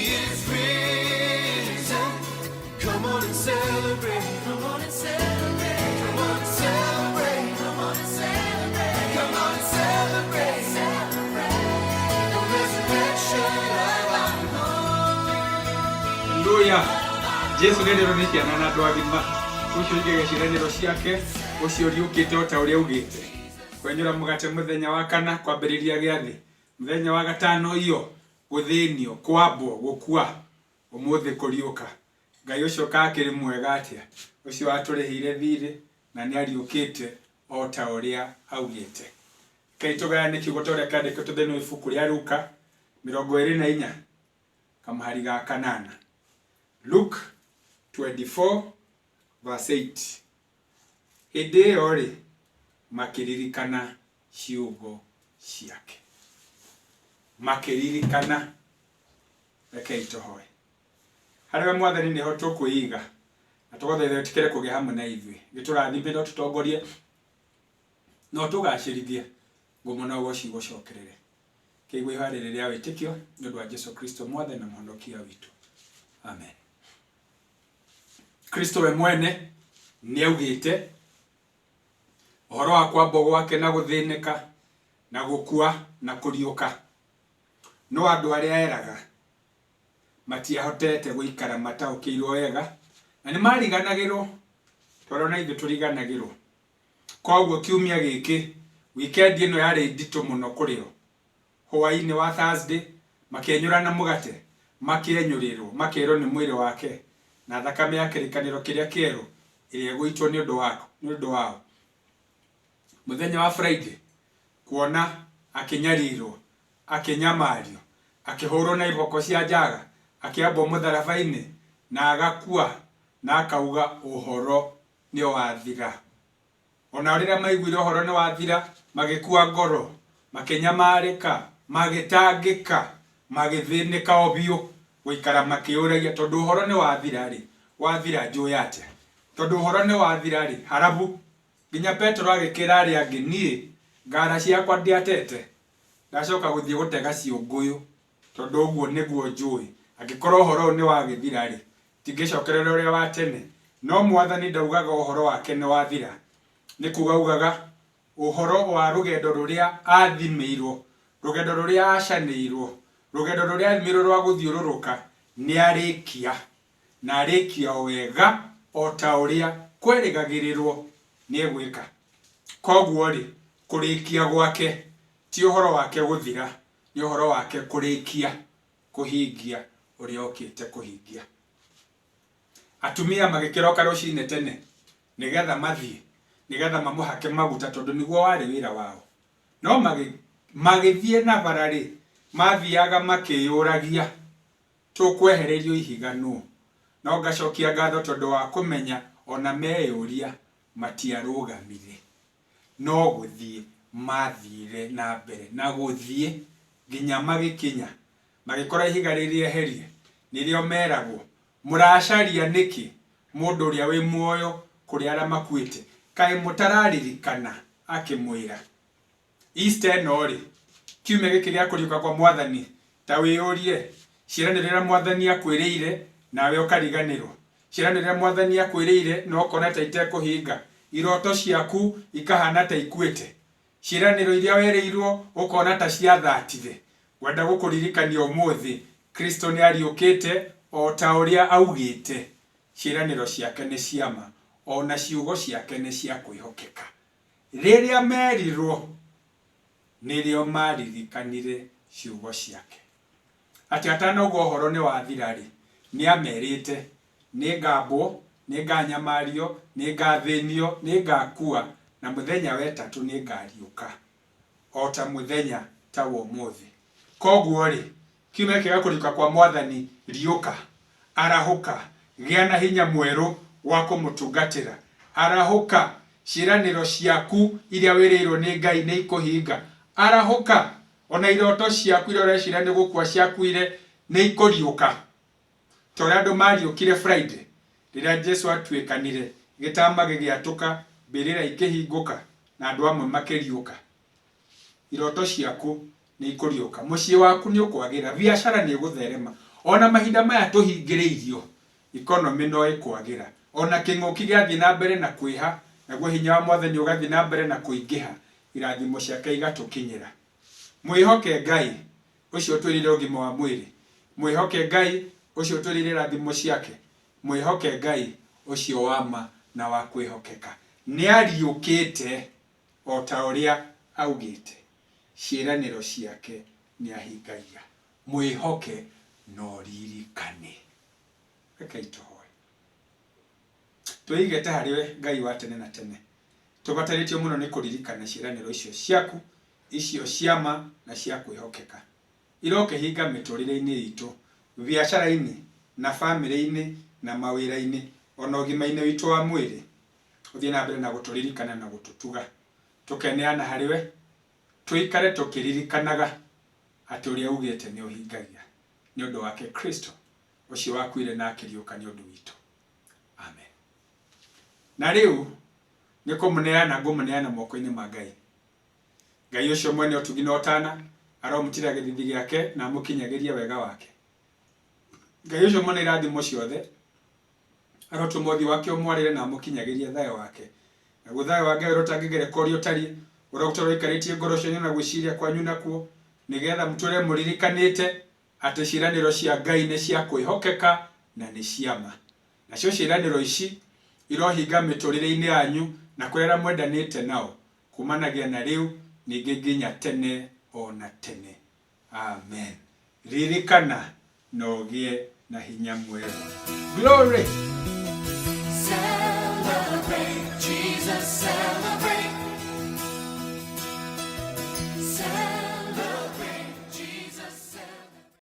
is risen. Come on and celebrate. Come on and celebrate. Come on and celebrate. Come on and celebrate. Come on and celebrate. Celebrate the resurrection of our Lord. Hallelujah. Jesu ndio nikiana na ndo agima. Ushirike gĩciranĩro ciake ũcio riũkĩte o ta ũrĩa ugĩte. Kwenyũra mũgate mũthenya wa kana kwambĩrĩria gĩathĩ. Mũthenya wa gatano iyo gũthĩnio, kwambwo, gũkua, ũmũthĩ kũriũka. Ngai ũcio kakĩrĩ mwega atĩa. Ũcio atũrĩhire thirĩ na nĩ ariũkĩte o ta ũrĩa augĩte. Kaitũgayane kiugo tũrĩa kandĩkĩtwo thĩinĩ wa ibuku rĩa Luka 24 kamũhari ga kanana. Luke 24 verse 8. Hĩndĩ ĩyo rĩ makĩririkana ciugo ciake. Makĩririkana. Rekei tũhoe. Harĩa Mwathani nĩho tũkwĩiga na tũgothaitha tũtikĩre kũgĩa hamwe na ithuĩ. Gĩtũrathime no tũtongorie no tũgacĩrithie ngumo na ũgoci gũcokerere. Kĩigua iharĩrĩria rĩa wĩtĩkio nĩ ũndũ wa Jesu Kristo Mwathani na Mũhonokia witũ. Amen. Kristo we mwene nĩ augĩte ũhoro wa kwambwo gwake na gũthĩnĩka na gũkua na kũriũka. No andũ arĩa eraga matiahotete gũikara mataũkĩirwo wega na nĩ mariganagĩrwo toro na ithuĩ tũriganagĩrwo. Koguo kiumia gĩkĩ weekend ĩno yarĩ nditũ mũno kũrĩ o. Hwaĩ-inĩ wa Thursday makĩenyũra na mũgate, makĩenyũrĩrwo, makĩrwo nĩ mwĩrĩ wake na thakame ya kĩrĩkanĩro kĩrĩa kĩerũ ĩrĩa ĩgũitwo nĩ ũndũ wao. Mũthenya wa Friday kuona akĩnyarirwo, akĩnyamario, akĩhũrwo na iboko cia njaga, akĩambwo mũtharaba-inĩ na agakua na akauga ũhoro nĩ wathira. Ona rĩrĩa maiguire ũhoro nĩ wathira magĩkua ngoro, makĩnyamarĩka, magĩtangĩka, magĩthĩnĩka o biũ, gũikara makĩũragia tondũ ũhoro nĩ wathira rĩ. Wathira njũĩ atĩa? Tondũ ũhoro nĩ wathira rĩ, harabu nginya Petro agĩkĩra arĩa angĩ, niĩ ngara ciakwa ndiatete, ndacoka gũthiĩ gũtega ciũngũyũ tondũ ũguo nĩguo njũĩ. Angĩkorwo ũhoro nĩ wagĩthira rĩ, tingĩcokerera ũrĩa wa tene. No Mwathani ndaugaga ũhoro wake nĩ wathira. Nĩ kuuga ugaga ũhoro wa rũgendo rũrĩa athimĩirwo, rũgendo rũrĩa acanĩirwo, rũgendo rũrĩa athimĩirwo rwa gũthiũrũrũka nĩ arĩkia na arĩkia wega o ta ũrĩa kwerĩgagĩrĩrwo nĩ egwĩka. Koguo rĩ kũrĩkia gwake ti ũhoro wake gũthira, nĩ ũhoro wake kũrĩkia, kũhingia ũrĩa okĩte kũhingia. Atumia magĩkĩroka rũcinĩ tene nĩgetha mathiĩ, nĩgetha mamũhake maguta tondũ nĩguo warĩ wĩra wao. No magĩthiĩ na bara rĩ, mathiaga makĩyũragia tũkwehererio ihiga nũ. No ngacokia ngatho tondũ wa kũmenya ona meyũria matiarũgamire. No gũthiĩ mathire na mbere na gũthiĩ nginya magĩkinya magĩkora ihiga rĩrĩa eherie. Nĩrĩo meragwo mũracaria nĩkĩ mũndũ ũrĩa wĩ muoyo kũrĩ arĩa makuĩte? Kaĩ mũtararirikana akĩmwĩra. Easter ĩno rĩ, kiumia gĩkĩ gĩa kũriũka kwa Mwathani, ta wĩyũrie ciĩranĩro rĩrĩa Mwathani akwĩrĩire nawe ũkariganĩrwo. Ciĩranĩro rĩrĩa Mwathani akwĩrĩire no ũkona ta itekũhinga, iroto ciaku ikahana ta ikuĩte. Ciĩranĩro iria werĩirwo ũkona ta ciathatire. Ngwenda gũkũririkania ũmũthĩ Kristo nĩ ariũkĩte o ta ũrĩa augĩte. Ciĩranĩro ciake nĩ ciama, ona ciugo ciake nĩ cia kwĩhokeka. Rĩrĩa merirwo nĩrĩo maririkanire ciugo ciake. Atĩ atanauga ũhoro nĩ wathira rĩ, nĩ amerite nĩ ngambwo, nĩ nganyamario, nĩ ngathĩnio, nĩ ngakua na mũthenya wetatũ nĩ ngariũka o ta mũthenya ta wa ũmũthĩ. Koguo rĩ, kiumia gĩkĩ gĩa kũriũka kwa Mwathani, riũka, arahũka, gĩa na hinya mwerũ wa kũmũtungatĩra. Arahũka, ciĩranĩro ciaku iria wĩrĩirwo nĩ Ngai nĩ ikũhinga. Arahũka, ona iroto ciaku iria ũreciria nĩ gũkua ciakuire nĩ ikũriũka. Ta ũrĩa andũ mariũkire Friday rĩrĩa Jesu atuĩkanire, gĩtama gĩgĩatũka, mbĩrĩra ikĩhingũka na andũ amwe makĩriũka. Iroto ciaku nĩ ikũriũka. Mũciĩ waku nĩ ũkwagĩra, biacara nĩ ũgũtherema, ona mahinda maya tuhingĩrĩirio economy no ĩkwagira, ona kĩng'ũki gĩathiĩ na mbere na kwĩha, naguo hinya wa Mwathani ũgathiĩ na mbere na kũingĩha, irathimo ciake igatũkinyĩra. Mwĩhoke Ngai ũcio twĩrire ũgima wa mwĩrĩ, mwĩhoke Ngai ũcio twĩrire irathimo ciake, mwĩhoke Ngai ũcio wa ma na wa kwĩhokeka. Nĩariũkĩte o ta ũrĩa augĩte, ciĩranĩro ciake nĩahingagia. Mwĩhoke no ririkane. Rekei tũhoe. Twĩigĩte harĩ we Ngai wa tene na tene, tũbatarĩtio mũno nĩ kũririkana ciĩranĩro icio ciaku, icio ciama na cia kwĩhokeka, irokehinga mĩtũrĩre-inĩ itũ, biacara-inĩ na bamĩrĩ-inĩ na mawĩra-inĩ, ona ũgima-inĩ witũ wa mwĩrĩ. Ũthiĩ na mbere na gũtũririkana na gũtũtuga, tũkeneana harĩ we, tũikare tũkĩririkanaga atĩ ũrĩa ugĩte nĩ ũhingagia, nĩ ũndũ wake Kristo ũcio wakuire na akĩriũka nĩ ũndũ witũ. Amen. Na rĩu nĩ kũmũneana ngũmũneana moko-inĩ ma Ngai. Ngai ũcio mwene ũtugi na ũtana aromũtira gĩthithi gĩake na amũkinyagĩria wega wake. Ngai ũcio mwene irathimo ciothe arotũma ũthiũ wake ũmwarĩre na amũkinyagĩria thayũ wake. Naguo thayũ wa Ngai ũrĩa ũtangĩgerekorio ũtariĩ, ũrĩa ũtũũraga ũikarĩtie ngoro cianyu na gwĩciria kwanyu nakuo, nĩgetha mũtũũre mũririkanĩte atĩ ciĩranĩro cia Ngai nĩ cia kwĩhokeka na nĩ cia ma. Nacio ciĩranĩro ici irohinga mĩtũrĩre-inĩ yanyu na kũrĩa mwendanĩte nao, kumanagia na rĩu ningĩ nginya tene ona tene. Amen. Ririkana na ũgĩe na hinya mwega. Glory.